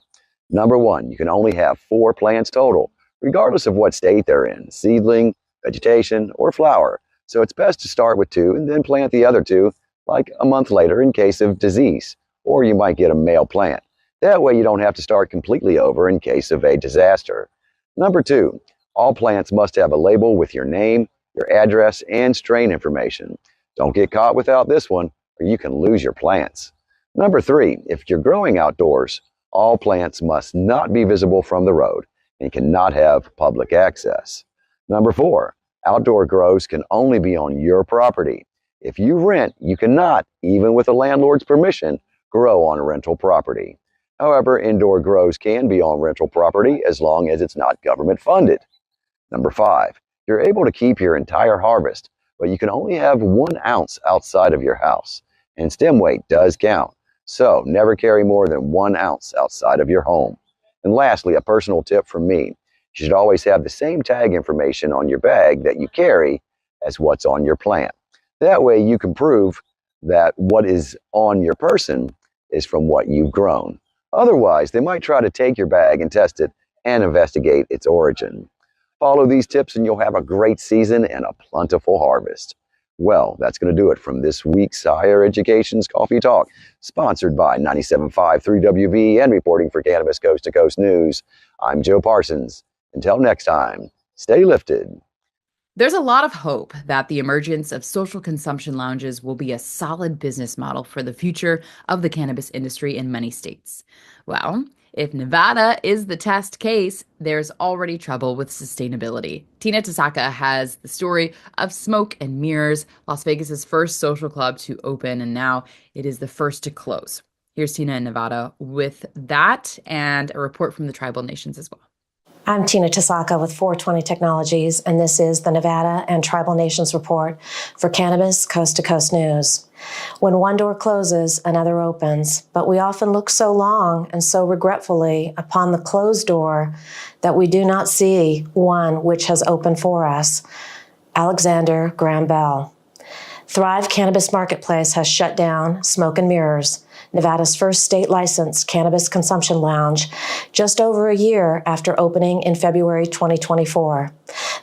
Number 1, you can only have 4 plants total, regardless of what state they're in, seedling, vegetation, or flower. So it's best to start with 2 and then plant the other 2 like a month later in case of disease. Or you might get a male plant. That way you don't have to start completely over in case of a disaster. Number 2, all plants must have a label with your name, your address, and strain information. Don't get caught without this one, or you can lose your plants. Number 3, if you're growing outdoors, all plants must not be visible from the road and cannot have public access. Number 4, outdoor grows can only be on your property. If you rent, you cannot, even with a landlord's permission, grow on rental property. However, indoor grows can be on rental property as long as it's not government funded. Number 5, you're able to keep your entire harvest, but you can only have 1 ounce outside of your house, and stem weight does count. So never carry more than 1 ounce outside of your home. And lastly, a personal tip from me. You should always have the same tag information on your bag that you carry as what's on your plant. That way you can prove that what is on your person is from what you've grown. Otherwise, they might try to take your bag and test it and investigate its origin. Follow these tips and you'll have a great season and a plentiful harvest. Well, that's going to do it from this week's Higher Education's Coffee Talk, sponsored by 97.5 3WV and reporting for Cannabis Coast to Coast News. I'm Joe Parsons. Until next time, stay lifted. There's a lot of hope that the emergence of social consumption lounges will be a solid business model for the future of the cannabis industry in many states. Well, if Nevada is the test case, there's already trouble with sustainability. Tina Tasaka has the story of Smoke and Mirrors, Las Vegas's first social club to open, and now it is the first to close. Here's Tina in Nevada with that and a report from the tribal nations as well. I'm Tina Tasaka with 420 Technologies, and this is the Nevada and Tribal Nations Report for Cannabis Coast to Coast News. When one door closes, another opens, but we often look so long and so regretfully upon the closed door that we do not see one which has opened for us. Alexander Graham Bell. Thrive Cannabis Marketplace has shut down Smoke and Mirrors, Nevada's first state-licensed cannabis consumption lounge, just over a year after opening in February 2024.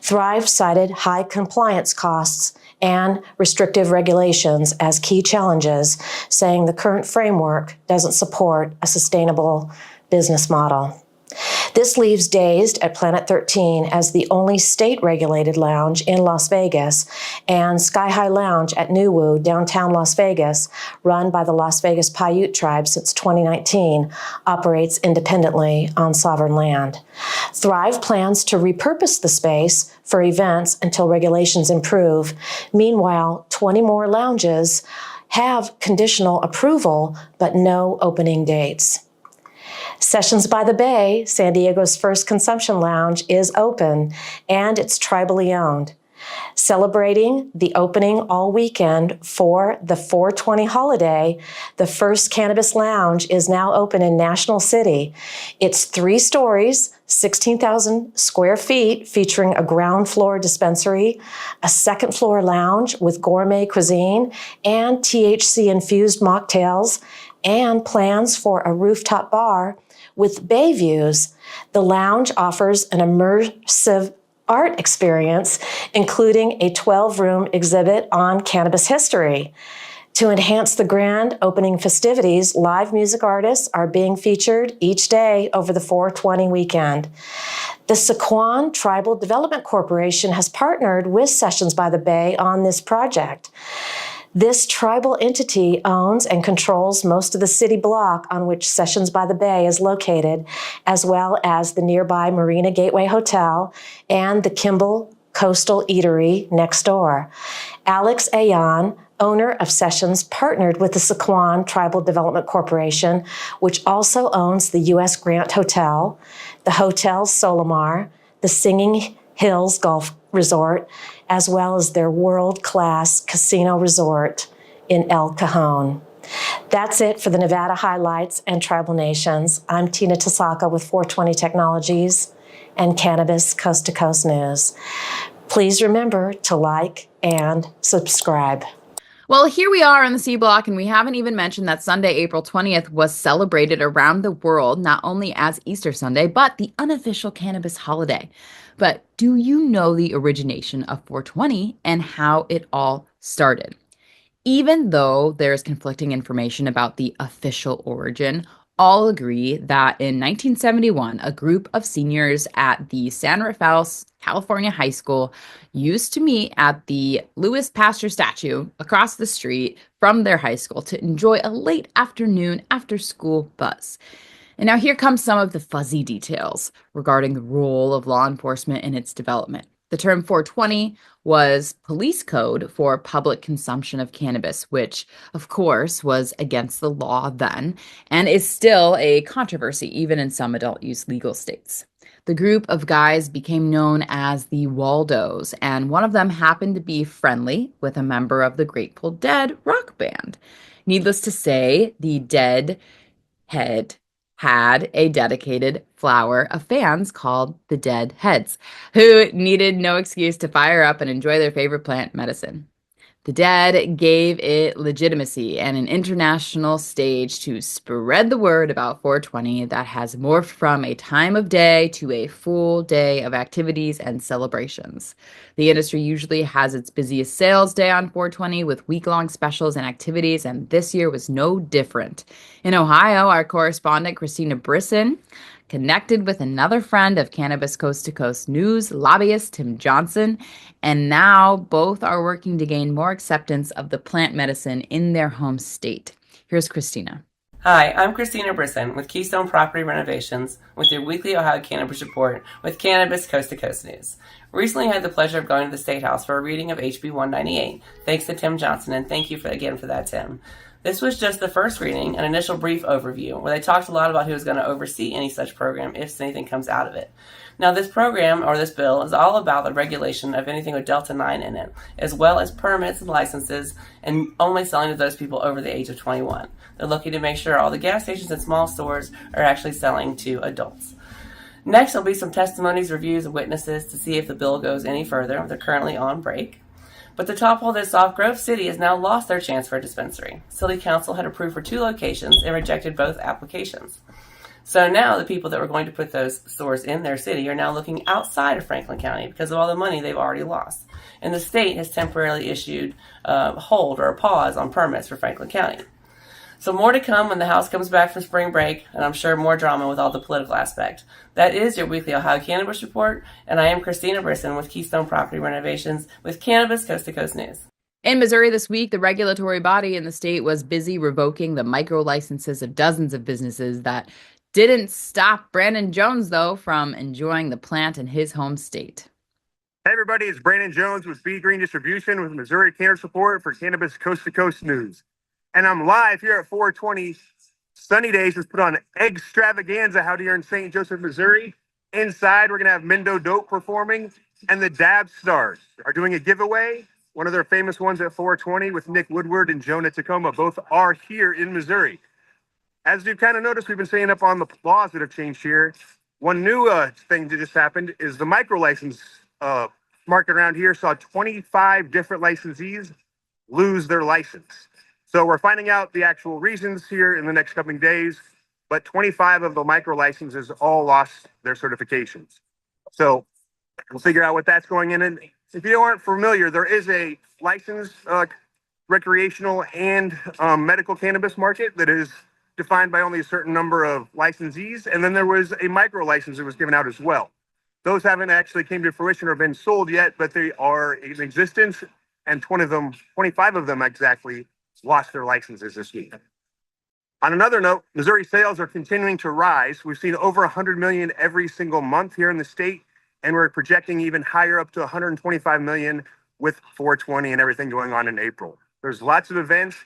Thrive cited high compliance costs and restrictive regulations as key challenges, saying the current framework doesn't support a sustainable business model. This leaves Dazed at Planet 13 as the only state-regulated lounge in Las Vegas, and Sky High Lounge at New Woo, downtown Las Vegas, run by the Las Vegas Paiute tribe since 2019, operates independently on sovereign land. Thrive plans to repurpose the space for events until regulations improve. Meanwhile, 20 more lounges have conditional approval, but no opening dates. Sessions by the Bay, San Diego's first consumption lounge, is open, and it's tribally owned. Celebrating the opening all weekend for the 420 holiday, the first cannabis lounge is now open in National City. It's 3 stories, 16,000 square feet, featuring a ground floor dispensary, a second floor lounge with gourmet cuisine and THC-infused mocktails, and plans for a rooftop bar with bay views. The lounge offers an immersive art experience, including a 12-room exhibit on cannabis history. To enhance the grand opening festivities, live music artists are being featured each day over the 420 weekend. The Sequan Tribal Development Corporation has partnered with Sessions by the Bay on this project. This tribal entity owns and controls most of the city block on which Sessions by the Bay is located, as well as the nearby Marina Gateway Hotel and the Kimball Coastal Eatery next door. Alex Ayan, owner of Sessions, partnered with the Sequan Tribal Development Corporation, which also owns the U.S. Grant Hotel, the Hotel Solimar, the Singing Hills Golf Resort, as well as their world-class casino resort in El Cajon. That's it for the Nevada highlights and Tribal Nations. I'm Tina Tasaka with 420 Technologies and Cannabis Coast to Coast News. Please remember to like and subscribe. Well, here we are on the Seablock, and we haven't even mentioned that Sunday, April 20th, was celebrated around the world, not only as Easter Sunday, but the unofficial cannabis holiday. But do you know the origination of 420 and how it all started? Even though there's conflicting information about the official origin, all agree that in 1971, a group of seniors at the San Rafael, California high school used to meet at the Louis Pasteur statue across the street from their high school to enjoy a late afternoon after-school buzz. And now here comes some of the fuzzy details regarding the role of law enforcement in its development. The term 420 was police code for public consumption of cannabis, which, of course, was against the law then and is still a controversy even in some adult use legal states. The group of guys became known as the Waldos, and one of them happened to be friendly with a member of the Grateful Dead rock band. Needless to say, the Dead had a dedicated flower of fans called the Dead Heads, who needed no excuse to fire up and enjoy their favorite plant, medicine. The Dead gave it legitimacy and an international stage to spread the word about 420 that has morphed from a time of day to a full day of activities and celebrations. The industry usually has its busiest sales day on 420 with week-long specials and activities, and this year was no different. In Ohio, our correspondent Christina Brisson connected with another friend of Cannabis Coast to Coast News, lobbyist Tim Johnson, and now both are working to gain more acceptance of the plant medicine in their home state. Here's Christina. Hi, I'm Christina Brisson with Keystone Property Renovations with your weekly Ohio Cannabis Report with Cannabis Coast to Coast News. Recently, I had the pleasure of going to the State House for a reading of HB 198. Thanks to Tim Johnson, and thank you again for that, Tim. This was just the first reading, an initial brief overview, where they talked a lot about who is going to oversee any such program if anything comes out of it. Now, this program, or this bill, is all about the regulation of anything with Delta 9 in it, as well as permits and licenses, and only selling to those people over the age of 21. They're looking to make sure all the gas stations and small stores are actually selling to adults. Next, there'll be some testimonies, reviews, and witnesses to see if the bill goes any further. They're currently on break. But to top all this off, Grove City has now lost their chance for a dispensary. City Council had approved for 2 locations and rejected both applications. So now the people that were going to put those stores in their city are now looking outside of Franklin County because of all the money they've already lost. And the state has temporarily issued a hold or a pause on permits for Franklin County. So more to come when the House comes back from spring break, and I'm sure more drama with all the political aspect. That is your weekly Ohio Cannabis Report, and I am Christina Brisson with Keystone Property Renovations with Cannabis Coast to Coast News. In Missouri this week, the regulatory body in the state was busy revoking the micro licenses of dozens of businesses. That didn't stop Brandon Jones, though, from enjoying the plant in his home state. Hey everybody, it's Brandon Jones with B Green Distribution with Missouri Cannabis Support for Cannabis Coast to Coast News. And I'm live here at 420 Sunny Days. Just put on Extravaganza out here in St. Joseph, Missouri. Inside, we're going to have Mendo Dope performing, and the Dab Stars are doing a giveaway. One of their famous ones at 420 with Nick Woodward and Jonah Tacoma. Both are here in Missouri. As you've kind of noticed, we've been saying up on the laws that have changed here. One new thing that just happened is the micro license market around here saw 25 different licensees lose their license. So we're finding out the actual reasons here in the next coming days, but 25 of the micro licenses all lost their certifications. So we'll figure out what that's going in. And if you aren't familiar, there is a licensed recreational and medical cannabis market that is defined by only a certain number of licensees. And then there was a micro license that was given out as well. Those haven't actually came to fruition or been sold yet, but they are in existence, and 25 of them exactly, lost their licenses this week. On another note, Missouri sales are continuing to rise. We've seen over 100 million every single month here in the state, and we're projecting even higher, up to 125 million with 420 and everything going on in April. There's lots of events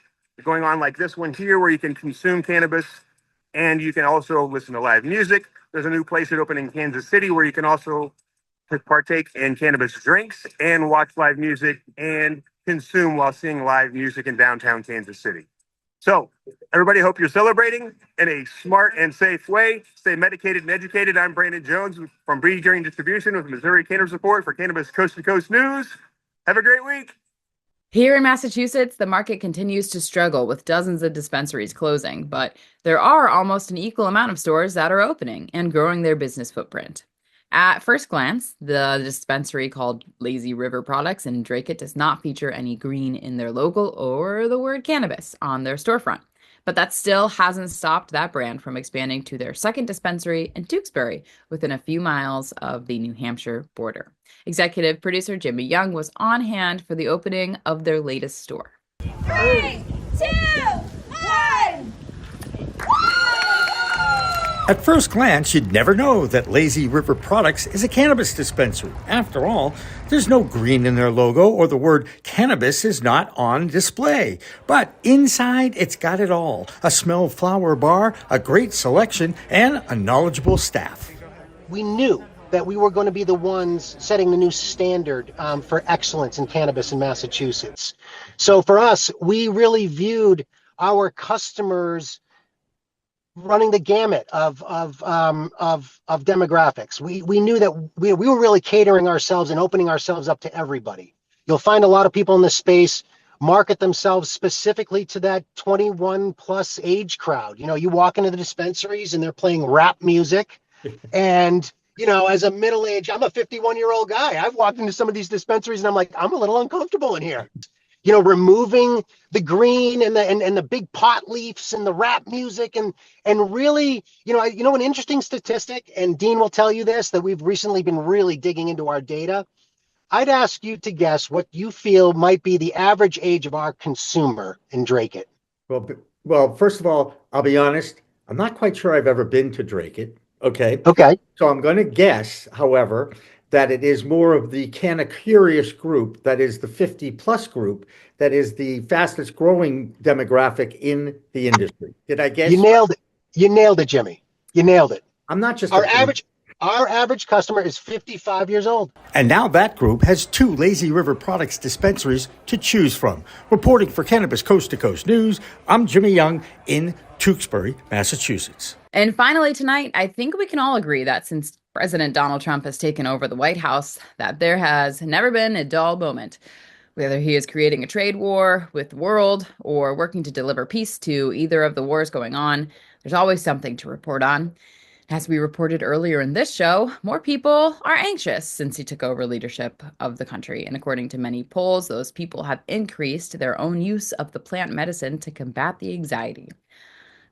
going on like this one here where you can consume cannabis and you can also listen to live music. There's a new place that opened in Kansas City where you can also partake in cannabis drinks and watch live music and consume while seeing live music in downtown Kansas City. So everybody, hope you're celebrating in a smart and safe way. Stay medicated and educated. I'm Brandon Jones from B Green Distribution with Missouri Cannabis Support for Cannabis Coast to Coast News. Have a great week. Here in Massachusetts, the market continues to struggle with dozens of dispensaries closing, but there are almost an equal amount of stores that are opening and growing their business footprint. At first glance, the dispensary called Lazy River Products in Dracut does not feature any green in their logo or the word cannabis on their storefront. But that still hasn't stopped that brand from expanding to their second dispensary in Tewksbury, within a few miles of the New Hampshire border. Executive producer Jimmy Young was on hand for the opening of their latest store. 3, 2, 1! At first glance, you'd never know that Lazy River Products is a cannabis dispensary. After all, there's no green in their logo, or the word cannabis is not on display. But inside, it's got it all. A smell flower bar, a great selection, and a knowledgeable staff. We knew that we were going to be the ones setting the new standard for excellence in cannabis in Massachusetts. So for us, we really viewed our customers running the gamut of demographics. We knew that we were really catering ourselves and opening ourselves up to everybody. You'll find a lot of people in this space market themselves specifically to that 21 plus age crowd. You know, you walk into the dispensaries and they're playing rap music. And, you know, as a middle-aged, I'm a 51-year-old guy. I've walked into some of these dispensaries and I'm like, I'm a little uncomfortable in here. You know, removing the green and the big pot leaves and the rap music and really, an interesting statistic, and Dean will tell you this, that we've recently been really digging into our data. I'd ask you to guess what you feel might be the average age of our consumer in Dracut. Well, first of all, I'll be honest, I'm not quite sure I've ever been to Dracut. Okay. So I'm going to guess, however, that it is more of the Canna Curious group, that is the 50-plus group, that is the fastest growing demographic in the industry. Did I guess? You nailed it. You nailed it, Jimmy. You nailed it. I'm not just our average customer is 55 years old. And now that group has 2 Lazy River Products dispensaries to choose from. Reporting for Cannabis Coast to Coast News, I'm Jimmy Young in Tewksbury, Massachusetts. And finally tonight, I think we can all agree that since President Donald Trump has taken over the White House, that there has never been a dull moment. Whether he is creating a trade war with the world or working to deliver peace to either of the wars going on, there's always something to report on. As we reported earlier in this show, more people are anxious since he took over leadership of the country. And according to many polls, those people have increased their own use of the plant medicine to combat the anxiety.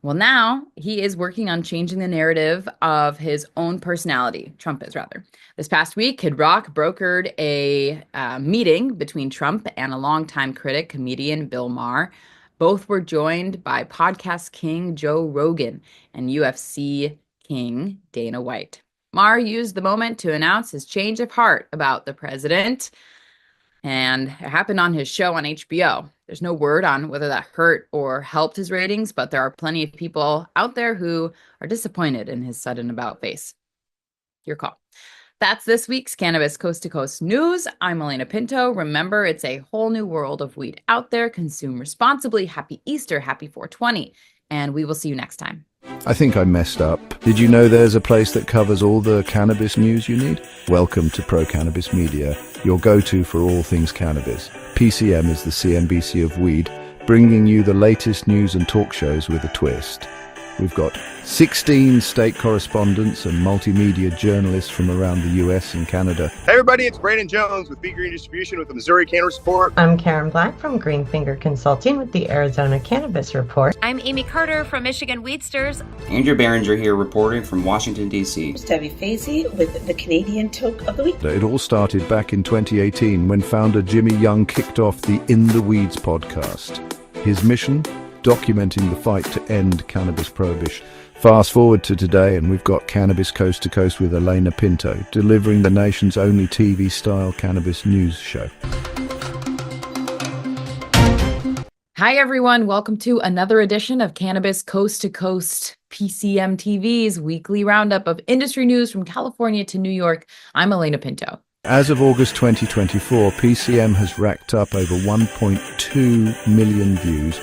Well, now he is working on changing the narrative of his own personality. Trump is, rather. This past week, Kid Rock brokered a meeting between Trump and a longtime critic, comedian Bill Maher. Both were joined by podcast king Joe Rogan and UFC king Dana White. Maher used the moment to announce his change of heart about the president, and it happened on his show on HBO. There's no word on whether that hurt or helped his ratings, but there are plenty of people out there who are disappointed in his sudden about-face. Your call. That's this week's Cannabis Coast to Coast News. I'm Alaina Pinto. Remember, it's a whole new world of weed out there. Consume responsibly. Happy Easter. Happy 420. And we will see you next time. I think I messed up. Did you know there's a place that covers all the cannabis news you need? Welcome to Pro Cannabis Media, your go-to for all things cannabis. PCM is the CNBC of weed, bringing you the latest news and talk shows with a twist. We've got 16 state correspondents and multimedia journalists from around the US and Canada. Hey everybody, it's Brandon Jones with Be Green Distribution with the Missouri Cannabis Report. I'm Karen Black from Greenfinger Consulting with the Arizona Cannabis Report. I'm Amy Carter from Michigan Weedsters. Andrew Behringer here reporting from Washington, D.C. Debbie Fazy with the Canadian Toke of the Week. It all started back in 2018 when founder Jimmy Young kicked off the In the Weeds podcast. His mission? Documenting the fight to end cannabis prohibition. Fast forward to today and we've got Cannabis Coast to Coast with Alaina Pinto, delivering the nation's only TV-style cannabis news show. Hi, everyone. Welcome to another edition of Cannabis Coast to Coast, PCM TV's weekly roundup of industry news from California to New York. I'm Alaina Pinto. As of August 2024, PCM has racked up over 1.2 million views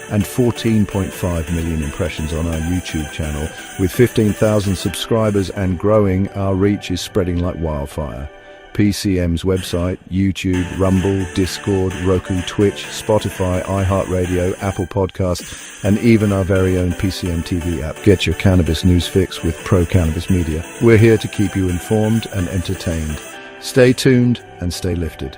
and 14.5 million impressions on our YouTube channel. With 15,000 subscribers and growing, our reach is spreading like wildfire. PCM's website, YouTube, Rumble, Discord, Roku, Twitch, Spotify, iHeartRadio, Apple Podcasts, and even our very own PCM TV app. Get your cannabis news fix with Pro Cannabis Media. We're here to keep you informed and entertained. Stay tuned and stay lifted.